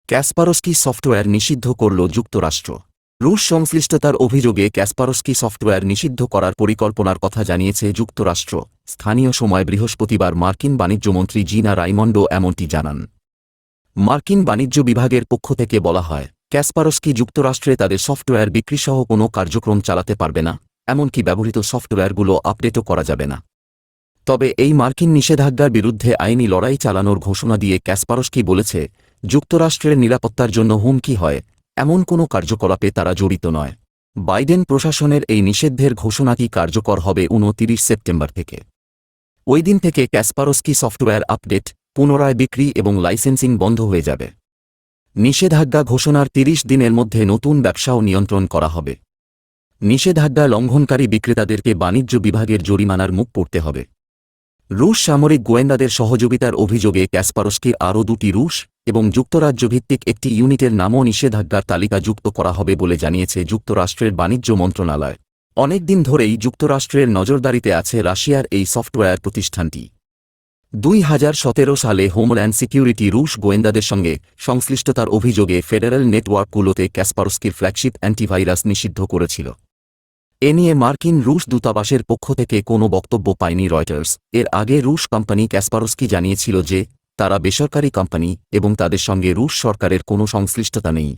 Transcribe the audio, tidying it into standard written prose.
Kaspersky software নিষিদ্ধ করল যুক্তরাষ্ট্র। রুশ সংশ্লিষ্টতার অভিযোগে ক্যাসপারস্কি সফটওয়্যার নিষিদ্ধ করার পরিকল্পনার কথা জানিয়েছে যুক্তরাষ্ট্র। স্থানীয় সময় বৃহস্পতিবার মার্কিন বাণিজ্যমন্ত্রী জিনা রাইমন্ডো এমনটি জানান। মার্কিন বাণিজ্য বিভাগের পক্ষ থেকে বলা হয়, ক্যাসপারস্কি যুক্তরাষ্ট্রে তাদের সফটওয়্যার বিক্রিসহ কোনো কার্যক্রম চালাতে পারবে না, এমনকি ব্যবহৃত সফটওয়্যারগুলো আপডেটও করা যাবে না। তবে এই মার্কিন নিষেধাজ্ঞার বিরুদ্ধে আইনি লড়াই চালানোর ঘোষণা দিয়ে ক্যাসপারস্কি বলেছে, যুক্তরাষ্ট্রের নিরাপত্তার জন্য হুমকি হয় এমন কোনো কার্যকলাপে তারা জড়িত নয়। বাইডেন প্রশাসনের এই নিষেধের ঘোষণাটি কার্যকর হবে 29 সেপ্টেম্বর থেকে। ওই দিন থেকে ক্যাসপারস্কি সফটওয়্যার আপডেট, পুনরায় বিক্রি এবং লাইসেন্সিং বন্ধ হয়ে যাবে। নিষেধাজ্ঞা ঘোষণার 30 দিনের মধ্যে নতুন ব্যবসাও নিয়ন্ত্রণ করা হবে। নিষেধাজ্ঞা লঙ্ঘনকারী বিক্রেতাদেরকে বাণিজ্য বিভাগের জরিমানার মুখ পড়তে হবে। রুশ সামরিক গোয়েন্দাদের সহযোগিতার অভিযোগে ক্যাসপারস্কির আরও 2টি রুশ এবং যুক্তরাজ্যভিত্তিক একটি ইউনিটের নামও নিষেধাজ্ঞার তালিকাযুক্ত করা হবে বলে জানিয়েছে যুক্তরাষ্ট্রের বাণিজ্য মন্ত্রণালয়। অনেক দিন ধরেই যুক্তরাষ্ট্রের নজরদারিতে আছে রাশিয়ার এই সফটওয়্যার প্রতিষ্ঠানটি। 2017 সালে হোমল্যান্ড সিকিউরিটি রুশ গোয়েন্দাদের সঙ্গে সংশ্লিষ্টতার অভিযোগে ফেডারেল নেটওয়ার্কগুলোতে ক্যাসপারস্কির ফ্ল্যাগশিপ অ্যান্টিভাইরাস নিষিদ্ধ করেছিল। এ নিয়ে মার্কিন রুশ দূতাবাসের পক্ষ থেকে কোনো বক্তব্য পায়নি রয়টার্স। এর আগে রুশ কোম্পানি ক্যাসপারস্কি জানিয়েছিল যে তারা বেসরকারি কোম্পানি এবং তাদের সঙ্গে রুশ সরকারের কোনো সংশ্লিষ্টতা নেই।